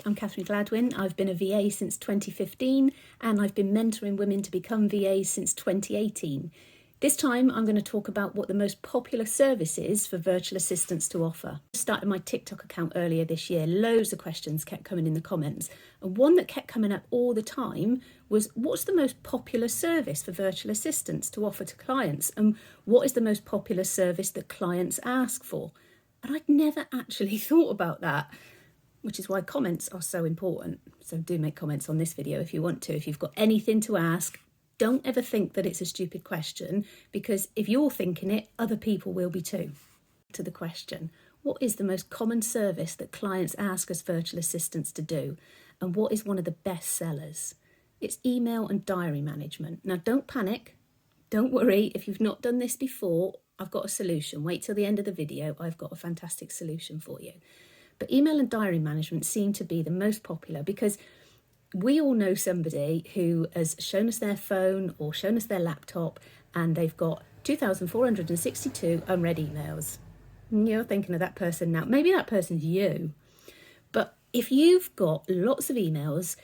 I'm Catherine Gladwyn. I've been a VA since 2015 and I've been mentoring women to become VAs since 2018. This time I'm going to talk about what the most popular service is for virtual assistants to offer. I started my TikTok account earlier this year. Loads of questions kept coming in the comments, and one that kept coming up all the time was, what's the most popular service for virtual assistants to offer to clients, and what is the most popular service that clients ask for? And I'd never actually thought about that, which is why comments are so important. So do make comments on this video if you want to. If you've got anything to ask, don't ever think that it's a stupid question, because if you're thinking it, other people will be too. To the question, what is the most common service that clients ask us virtual assistants to do? And what is one of the best sellers? It's email and diary management. Now, don't panic. Don't worry. If you've not done this before, I've got a solution. Wait till the end of the video. I've got a fantastic solution for you. But email and diary management seem to be the most popular because we all know somebody who has shown us their phone or shown us their laptop and they've got 2,462 unread emails. And you're thinking of that person now. Maybe that person's you. But if you've got lots of emails,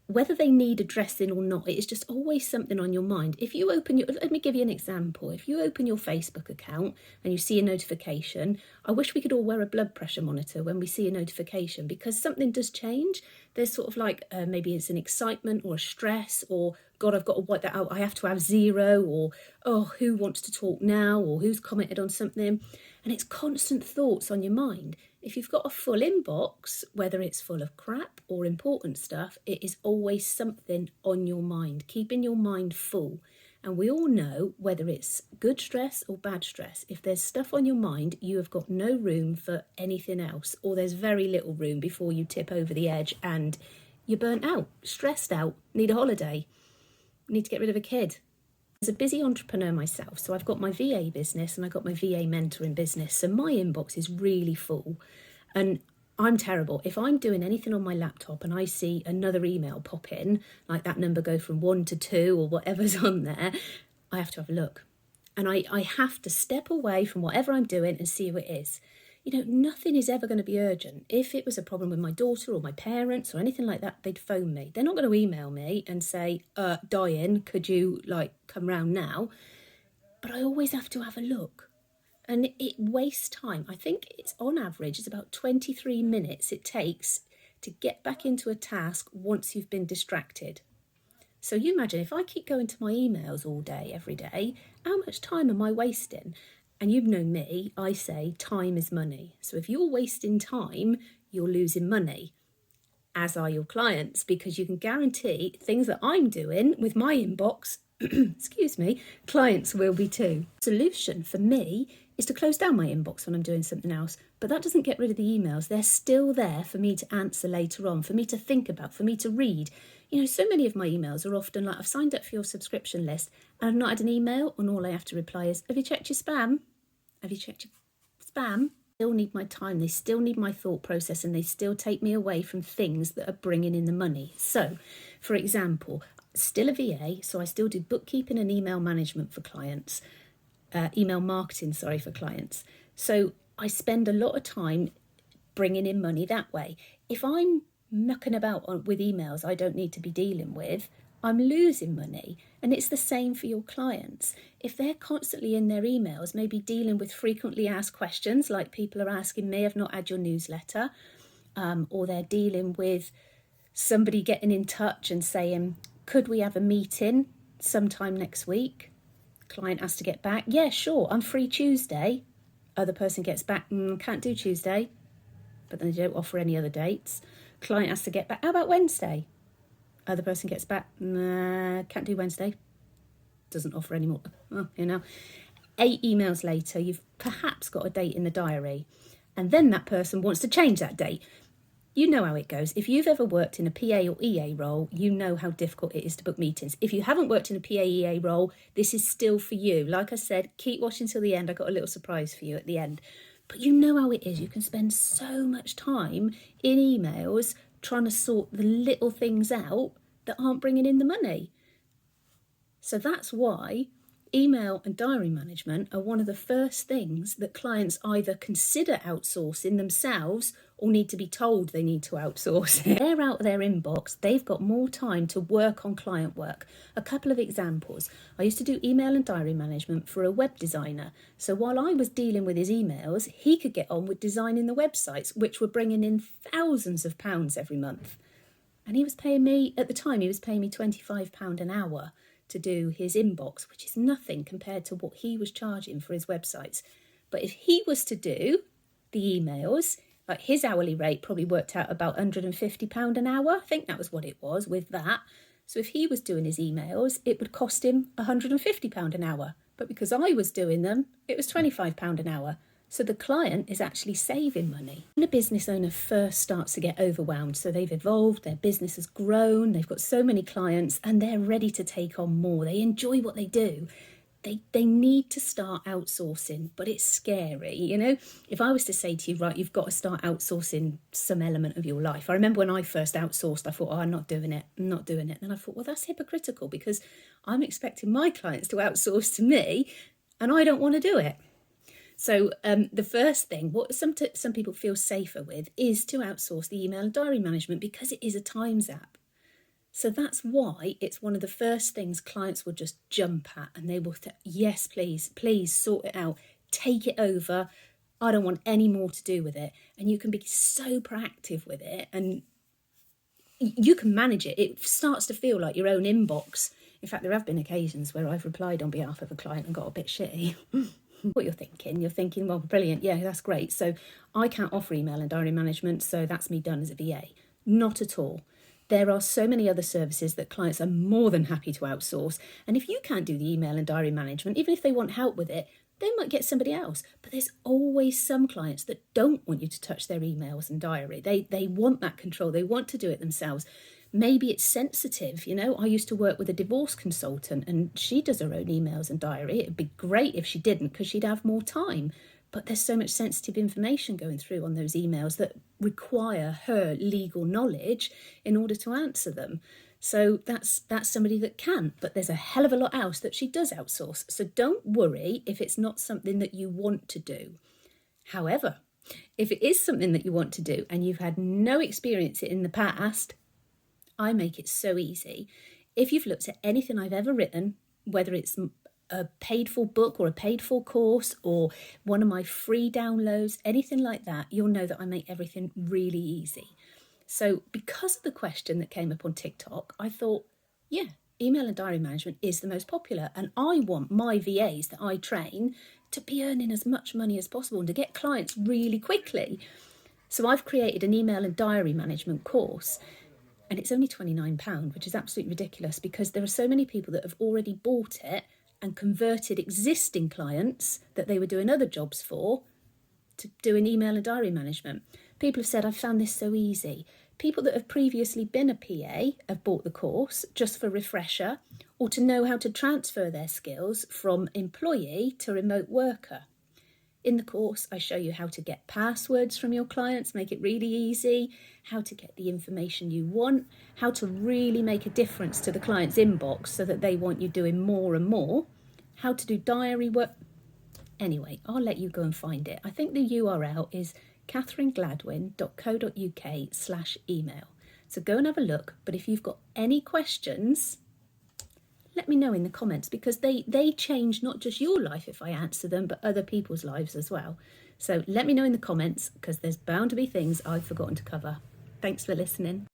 whether they need addressing or not, it is just always something on your mind. If you open let me give you an example. If you open your Facebook account and you see a notification, I wish we could all wear a blood pressure monitor when we see a notification, because something does change. There's sort of like, maybe it's an excitement or a stress, or God, I've got to wipe that out. I have to have 0, or, oh, who wants to talk now, or who's commented on something. And it's constant thoughts on your mind. If you've got a full inbox, whether it's full of crap or important stuff, it is always something on your mind, keeping your mind full. And we all know, whether it's good stress or bad stress, if there's stuff on your mind, you have got no room for anything else, or there's very little room before you tip over the edge and you're burnt out, stressed out, need a holiday, need to get rid of a kid. As a busy entrepreneur myself, so I've got my VA business and I've got my VA mentoring business, so my inbox is really full. And I'm terrible. If I'm doing anything on my laptop and I see another email pop in, like that number go from 1 to 2 or whatever's on there, I have to have a look. And I have to step away from whatever I'm doing and see who it is. You know, nothing is ever going to be urgent. If it was a problem with my daughter or my parents or anything like that, they'd phone me. They're not going to email me and say, Diane, could you come round now? But I always have to have a look. And it wastes time. I think it's on average, it's about 23 minutes it takes to get back into a task once you've been distracted. So you imagine, if I keep going to my emails all day, every day, how much time am I wasting? And you know me, I say time is money. So if you're wasting time, you're losing money, as are your clients, because you can guarantee things that I'm doing with my inbox, excuse me, clients will be too. Solution for me is to close down my inbox when I'm doing something else, but that doesn't get rid of the emails. They're still there for me to answer later on, for me to think about, for me to read. You know, so many of my emails are often like, I've signed up for your subscription list and I've not had an email, and all I have to reply is, have you checked your spam? Have you checked your spam? They still need my time, they still need my thought process, and they still take me away from things that are bringing in the money. So, for example, still a VA, so I still do bookkeeping and email management for clients, email marketing, for clients. So I spend a lot of time bringing in money that way. If I'm mucking about with emails I don't need to be dealing with, I'm losing money. And it's the same for your clients. If they're constantly in their emails, maybe dealing with frequently asked questions, like people are asking me, I've not had your newsletter, or they're dealing with somebody getting in touch and saying, could we have a meeting sometime next week? Client has to get back. Yeah, sure, I'm free Tuesday. Other person gets back, can't do Tuesday, but then they don't offer any other dates. Client has to get back, how about Wednesday? Other person gets back, nah, can't do Wednesday. Doesn't offer any more. 8 emails later, you've perhaps got a date in the diary. And then that person wants to change that date. You know how it goes. If you've ever worked in a PA or EA role, you know how difficult it is to book meetings. If you haven't worked in a PA EA role, this is still for you. Like I said, keep watching till the end. I got a little surprise for you at the end. But you know how it is. You can spend so much time in emails trying to sort the little things out that aren't bringing in the money. So that's why email and diary management are one of the first things that clients either consider outsourcing themselves or need to be told they need to outsource it. They're out of their inbox, they've got more time to work on client work. A couple of examples. I used to do email and diary management for a web designer. So while I was dealing with his emails, he could get on with designing the websites, which were bringing in thousands of pounds every month. And he was paying me, at the time, he was paying me £25 an hour to do his inbox, which is nothing compared to what he was charging for his websites. But if he was to do the emails, like his hourly rate probably worked out about £150 an hour. I think that was what it was with that. So if he was doing his emails, it would cost him £150 an hour. But because I was doing them, it was £25 an hour. So the client is actually saving money. When a business owner first starts to get overwhelmed, so they've evolved, their business has grown, they've got so many clients and they're ready to take on more. They enjoy what they do. They need to start outsourcing, but it's scary. You know, if I was to say to you, right, you've got to start outsourcing some element of your life. I remember when I first outsourced, I thought, I'm not doing it. And I thought, well, that's hypocritical because I'm expecting my clients to outsource to me and I don't want to do it. So the first thing, what some people feel safer with is to outsource the email and diary management because it is a time zap. So that's why it's one of the first things clients will just jump at and they will say, yes, please sort it out, take it over. I don't want any more to do with it. And you can be so proactive with it and you can manage it. It starts to feel like your own inbox. In fact, there have been occasions where I've replied on behalf of a client and got a bit shitty. What you're thinking, well, brilliant, yeah, that's great. So I can't offer email and diary management, so that's me done as a VA. Not at all. There are so many other services that clients are more than happy to outsource. And if you can't do the email and diary management, even if they want help with it, they might get somebody else. But there's always some clients that don't want you to touch their emails and diary. They want that control. They want to do it themselves. Maybe it's sensitive, you know. I used to work with a divorce consultant and she does her own emails and diary. It'd be great if she didn't because she'd have more time. But there's so much sensitive information going through on those emails that require her legal knowledge in order to answer them. So that's somebody that can, but there's a hell of a lot else that she does outsource. So don't worry if it's not something that you want to do. However, if it is something that you want to do and you've had no experience in the past, I make it so easy. If you've looked at anything I've ever written, whether it's a paid-for book or a paid-for course or one of my free downloads, anything like that, you'll know that I make everything really easy. So because of the question that came up on TikTok, I thought, yeah, email and diary management is the most popular. And I want my VAs that I train to be earning as much money as possible and to get clients really quickly. So I've created an email and diary management course. And it's only £29, which is absolutely ridiculous because there are so many people that have already bought it and converted existing clients that they were doing other jobs for to doing email and diary management. People have said, I've found this so easy. People that have previously been a PA have bought the course just for refresher or to know how to transfer their skills from employee to remote worker. In the course, I show you how to get passwords from your clients, make it really easy, how to get the information you want, how to really make a difference to the client's inbox so that they want you doing more and more, how to do diary work. Anyway, I'll let you go and find it. I think the URL is catherinegladwyn.co.uk/email. So go and have a look. But if you've got any questions, let me know in the comments because they change not just your life if I answer them, but other people's lives as well. So let me know in the comments because there's bound to be things I've forgotten to cover. Thanks for listening.